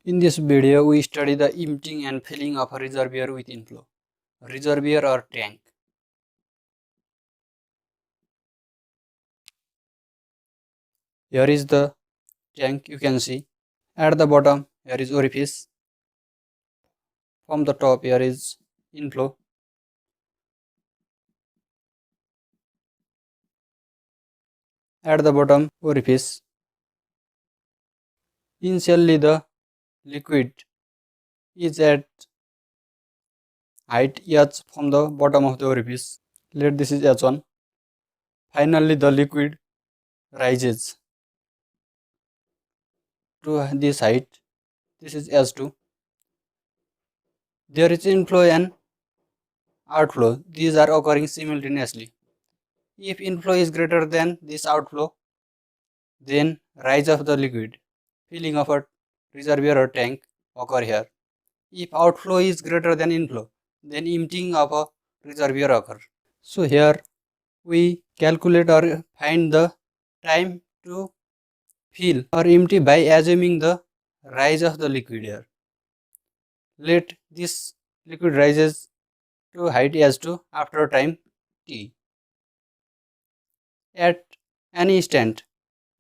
In this video, we study the emptying and filling of a reservoir with inflow, reservoir or tank. Here is the tank, you can see. At the bottom, here is orifice. From the top, here is inflow. At the bottom, orifice. Initially, the liquid is at height h from the bottom of the orifice. Let this is h1. Finally, the liquid rises to this height. This is h2. There is inflow and outflow. These are occurring simultaneously. If inflow is greater than this outflow, then rise of the liquid, filling of a reservoir or tank occur here. If outflow is greater than inflow, then emptying of a reservoir occur. So here we calculate or find the time to fill or empty by assuming the rise of the liquid here. Let this liquid rises to height s2 after time t. At an instant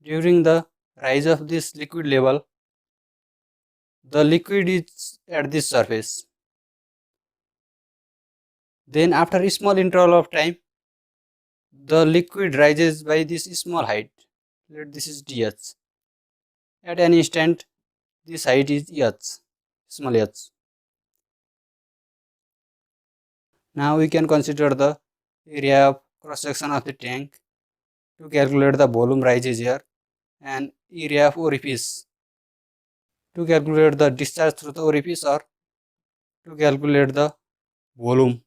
during the rise of this liquid level, the liquid is at this surface. Then after a small interval of time, the liquid rises by this small height. Let this is dh. At an instant, this height is h, small h. Now we can consider the area of cross section of the tank to calculate the volume rises here, and area of orifice to calculate the discharge through the orifice, or to calculate the volume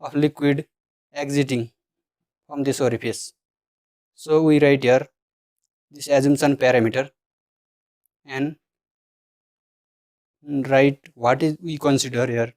of liquid exiting from this orifice. So we write here this assumption parameter and write what is we consider here.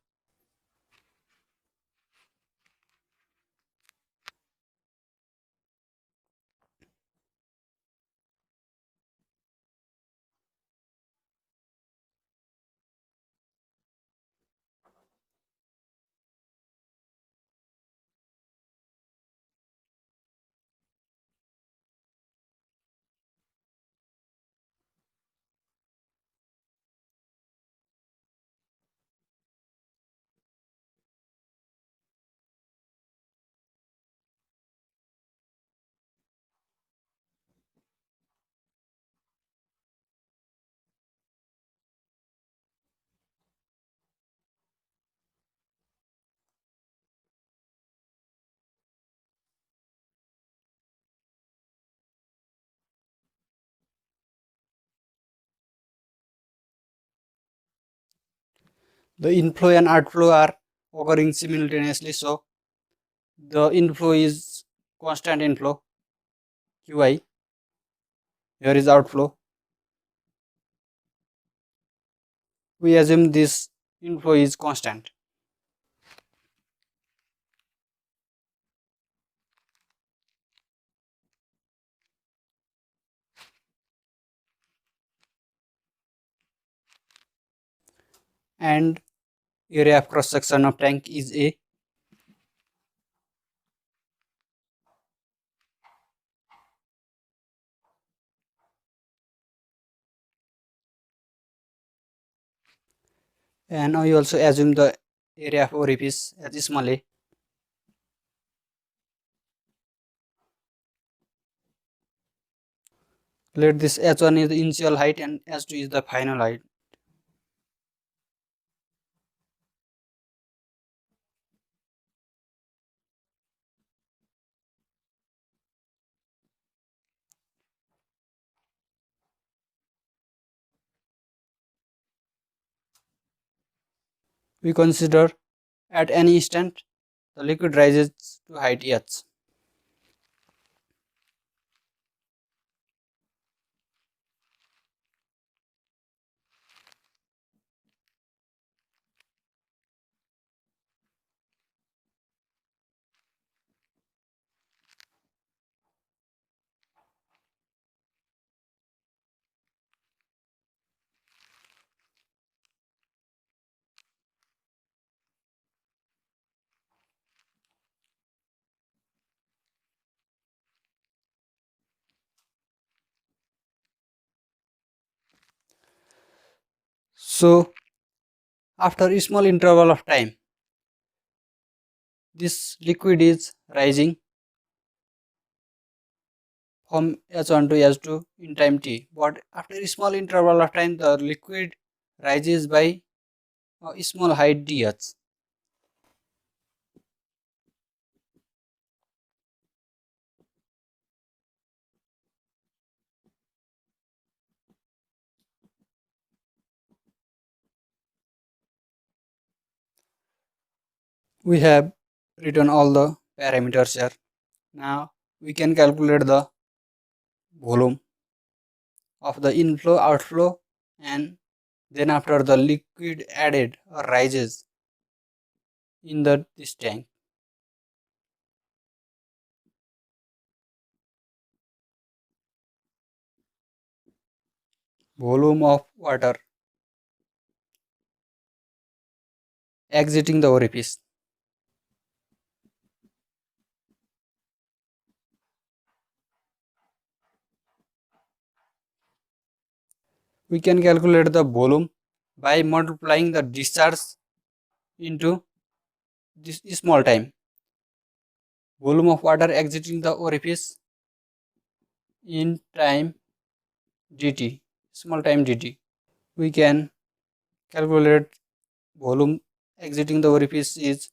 The inflow and outflow are occurring simultaneously, so the inflow is constant inflow qi. Here is outflow. We assume this inflow is constant. And area of cross section of tank is A. And we also assume the area of orifice as small a. Let this h1 is the initial height and h2 is the final height. We consider at any instant the liquid rises to height h. So after a small interval of time, this liquid is rising from H1 to H2 in time t. But after a small interval of time, the liquid rises by a small height dh. We have written all the parameters here. Now we can calculate the volume of the inflow, outflow, and then after the liquid added or rises in this tank. Volume of water exiting the orifice. We can calculate the volume by multiplying the discharge into this small time. Volume of water exiting the orifice in time dt, small time dt. We can calculate volume exiting the orifice is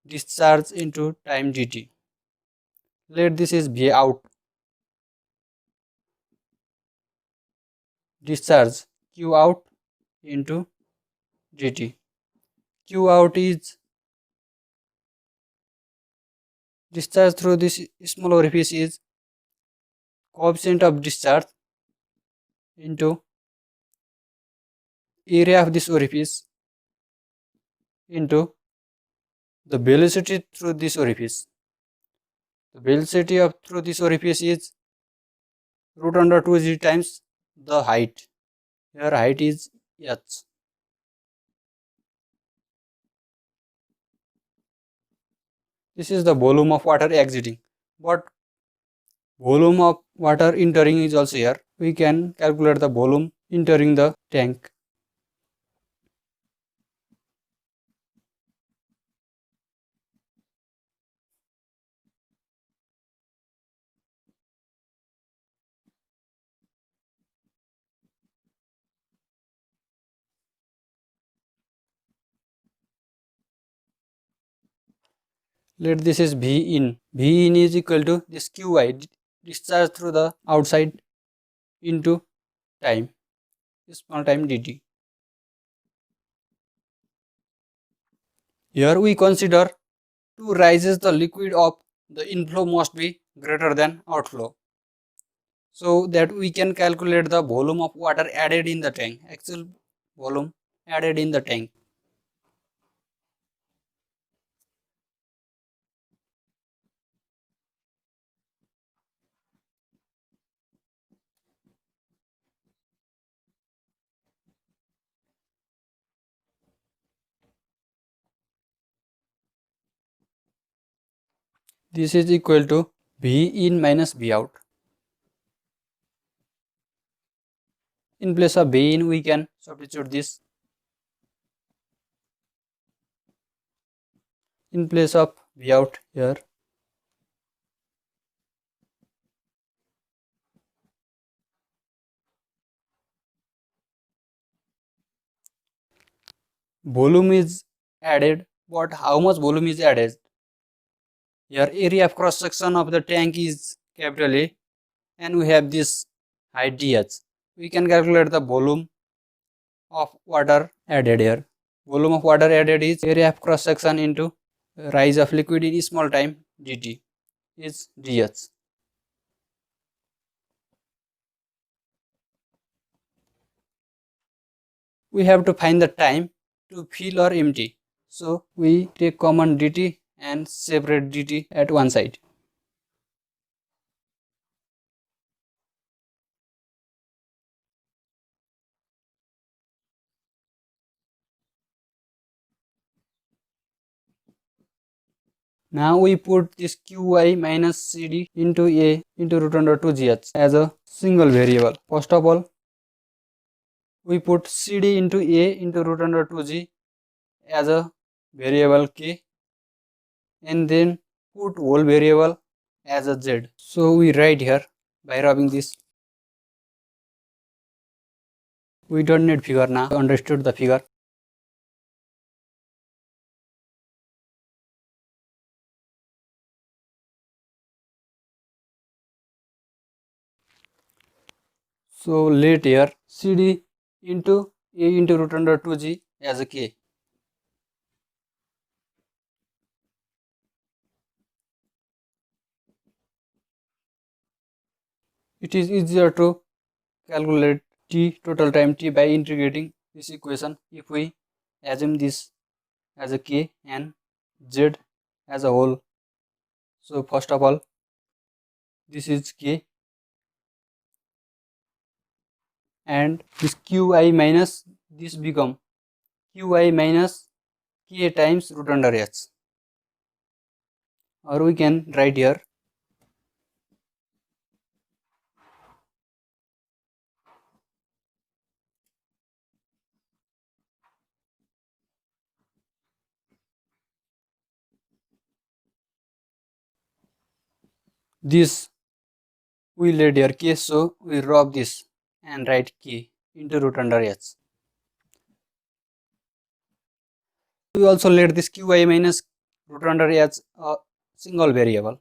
discharge into time dt. Let this is V out. Discharge Q out into dt. Q out is discharge through this small orifice is coefficient of discharge into area of this orifice into the velocity through this orifice. The velocity of through this orifice is root under 2g times the height. Here height is h. This is the volume of water exiting, but volume of water entering is also here. We can calculate the volume entering the tank. Let this is V in. V in is equal to this Qy, discharge through the outside into time, small time dt. Here we consider to rises the liquid of the inflow must be greater than outflow, so that we can calculate the volume of water added in the tank, actual volume added in the tank. This is equal to V in minus V out. In place of V in, we can substitute this. In place of V out here, volume is added, but how much volume is added? Here area of cross section of the tank is capital A, and we have this height dh. We can calculate the volume of water added here. Volume of water added is area of cross section into rise of liquid in small time dt is dh. We have to find the time to fill or empty. So we take common dt and separate dt at one side. Now we put this qy minus cd into a into root under 2gh as a single variable. First of all, we put CD into A into root under 2G as a variable K, and then put whole variable as a Z. So we write here by rubbing this. We don't need figure now, understood the figure. So let here CD into A into root under 2G as a K. It is easier to calculate T, total time T, by integrating this equation if we assume this as a K and Z as a whole. So first of all, this is K and this Qi minus this become Qi minus K times root under H, or we can write here this. We let here K, so we rub this and write K into root under H. We also let this Qi minus root under H a single variable.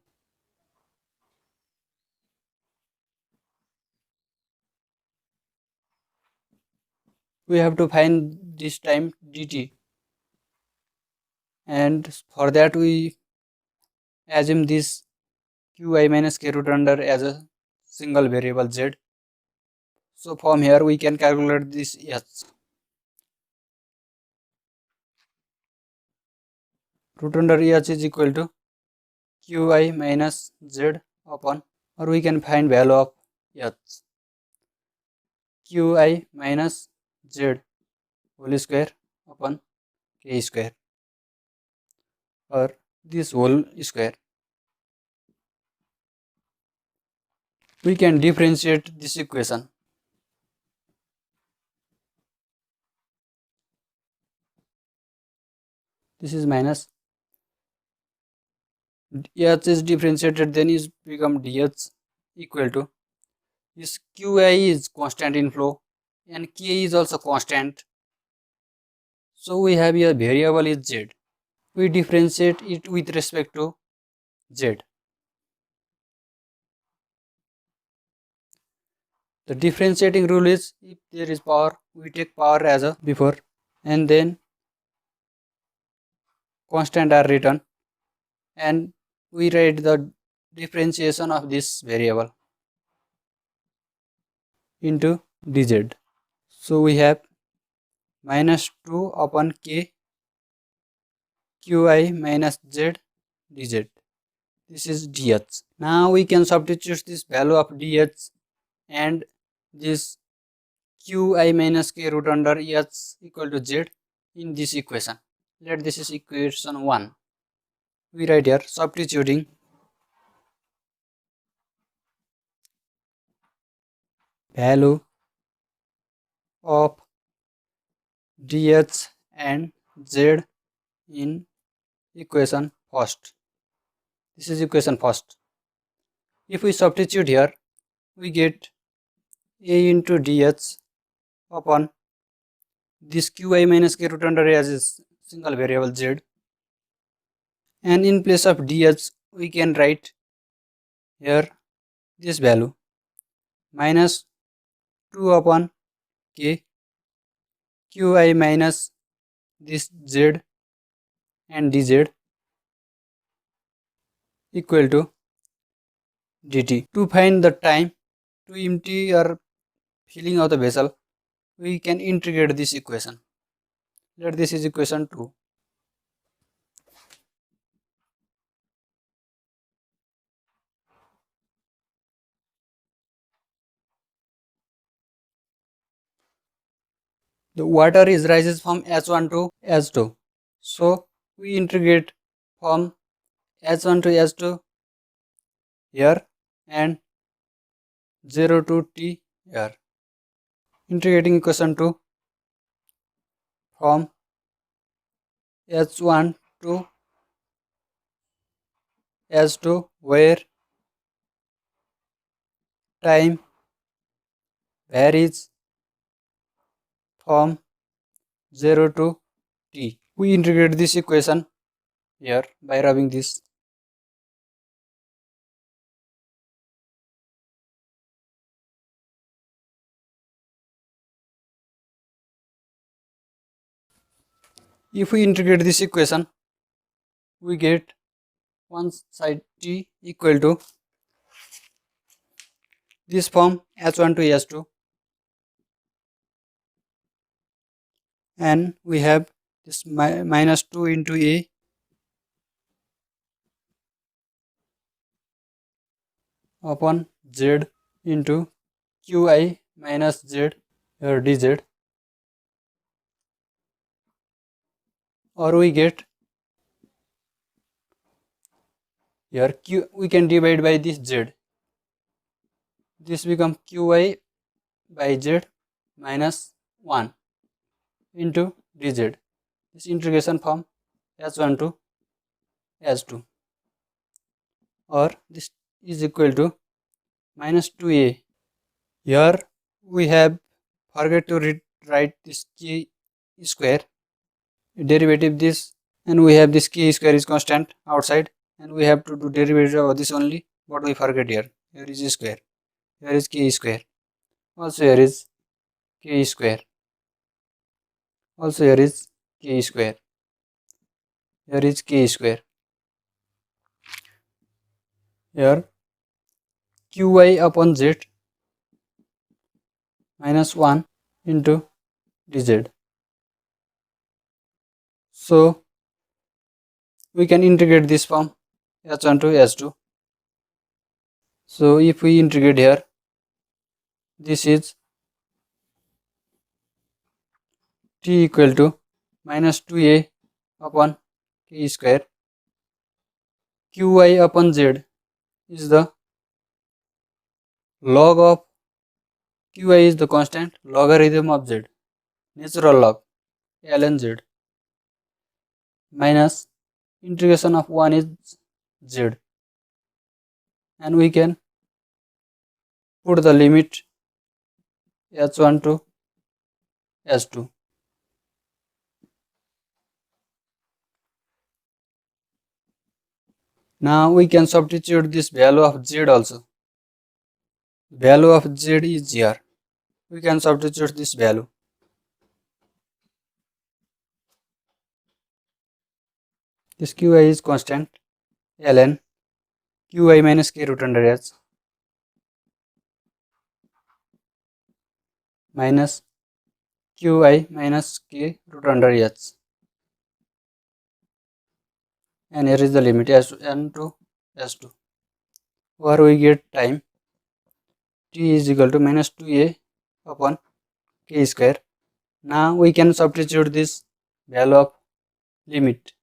We have to find this time dt, and for that we assume this Qi minus K root under as a single variable Z. So from here we can calculate this H. Root under H is equal to Qi minus Z upon, or we can find value of H, Qi minus Z whole square upon K square, or this whole square. We can differentiate this equation. This is minus. H is differentiated, then is become dH equal to this Qi is constant inflow and K is also constant. So we have here variable is Z. We differentiate it with respect to Z. The differentiating rule is, if there is power, we take power as a before, and then constant are written, and we write the differentiation of this variable into dz. So we have minus 2 upon K Qi minus Z dz. This is dh. Now we can substitute this value of dh and this Qi minus K root under H equal to Z in this equation. Let this is equation 1. We write here substituting value of dh and Z in equation first. This is equation first. If we substitute here, we get A into dh upon this Qi minus K root under H is single variable Z, and in place of dh we can write here this value minus 2 upon K Qi minus this Z and dz equal to dt. To find the time to empty or filling of the vessel, we can integrate this equation. Let this is equation 2. The water is rises from H1 to H2. So we integrate from H1 to H2 here and 0 to T here. integrating equation to from h1 to h2 where time varies from 0 to t. We integrate this equation here by rubbing this. If we integrate this equation, we get one side t equal to this form h1 to h2, and we have this minus 2 into a upon z into qi minus z or dz, or we get here q, we can divide by this z, this become qi by z minus 1 into dz, this integration from h1 to h2, or this is equal to minus 2a. Here we have forget to write this k square derivative this, and we have this k square is constant outside, and we have to do derivative of this only, but we forget here. Here is square, here is k square, also here is k square, also here is k square, here is k square. Here qi upon z minus 1 into dz. So we can integrate this from h1 to h2. So if we integrate here, this is t equal to minus 2a upon k square. qi upon z is the log of qi is the constant logarithm of z, natural log ln z, minus integration of 1 is z, and we can put the limit h1 to h2. Now we can substitute this value of z also. Value of z is here. We can substitute this value. This qi is constant ln qi minus k root under h minus qi minus k root under h, and here is the limit n to s2, where we get time t is equal to minus 2a upon k square. Now we can substitute this value of limit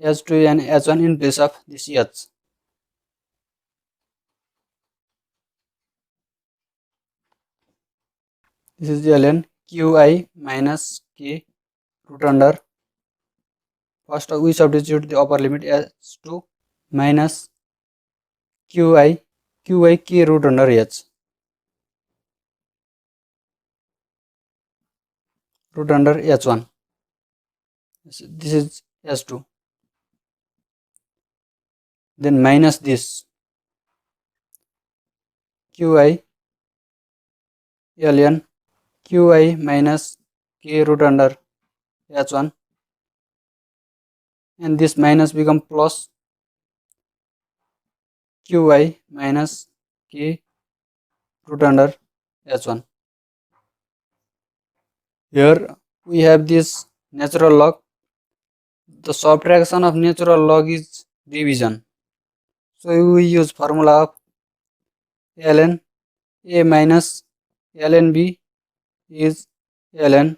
h2 and h1 in place of this h. This is ln qi minus k root under, first we substitute the upper limit h2 minus qi k root under h root under h1. This is h2. Then minus this qi ln qi minus k root under h1, and this minus become plus qi minus k root under h1. Here we have this natural log. The subtraction of natural log is division. So we use formula of ln a minus ln b is ln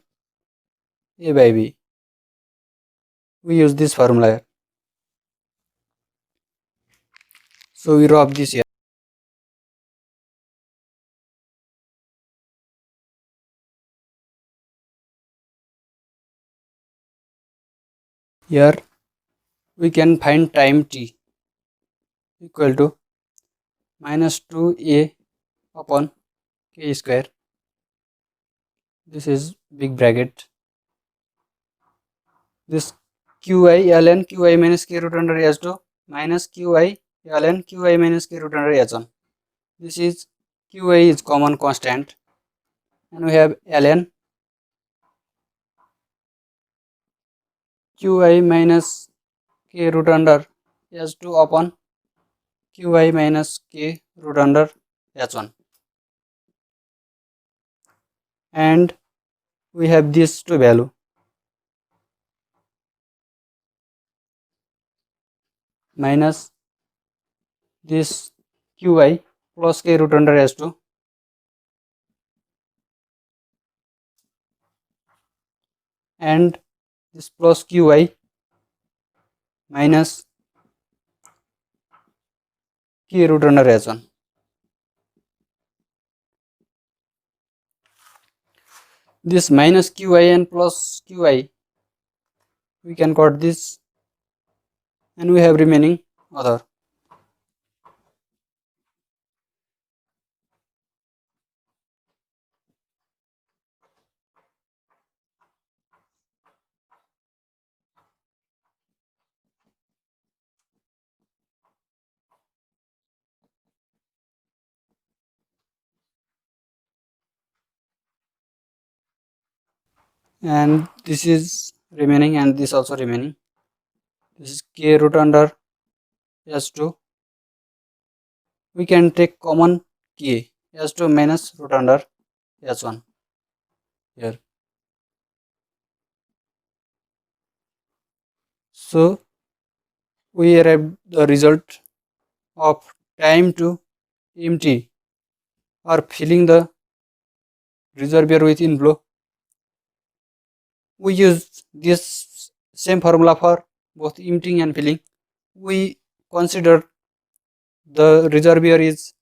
a by b. We use this formula here. So we rub this here. Here we can find time t equal to minus 2a upon k square. This is big bracket. This qi ln qi minus k root under h2 minus qi ln qi minus k root under h1. This is qi is common constant, and we have ln qi minus k root under h2 upon qi minus k root under h1, and we have this two value minus this qi plus k root under h2 and this plus qi minus k root under h1. This minus qi and plus qi, we can cut this, and we have remaining other. And this is remaining, and this also remaining. This is k root under h2. We can take common k, h2 minus root under h1 here. So we arrived the result of time to empty or filling the reservoir with inflow. We use this same formula for both emptying and filling. We consider the reservoir is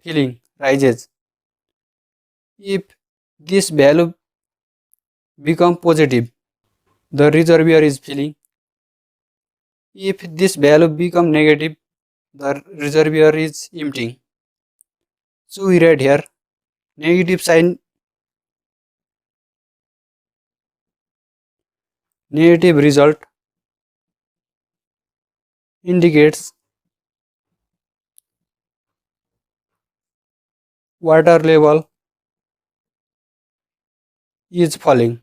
filling rises. If this value become positive, the reservoir is filling. If this value become negative, the reservoir is emptying. So we write here negative sign, negative result indicates water level is falling.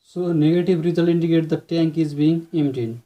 So negative result indicates the tank is being emptied.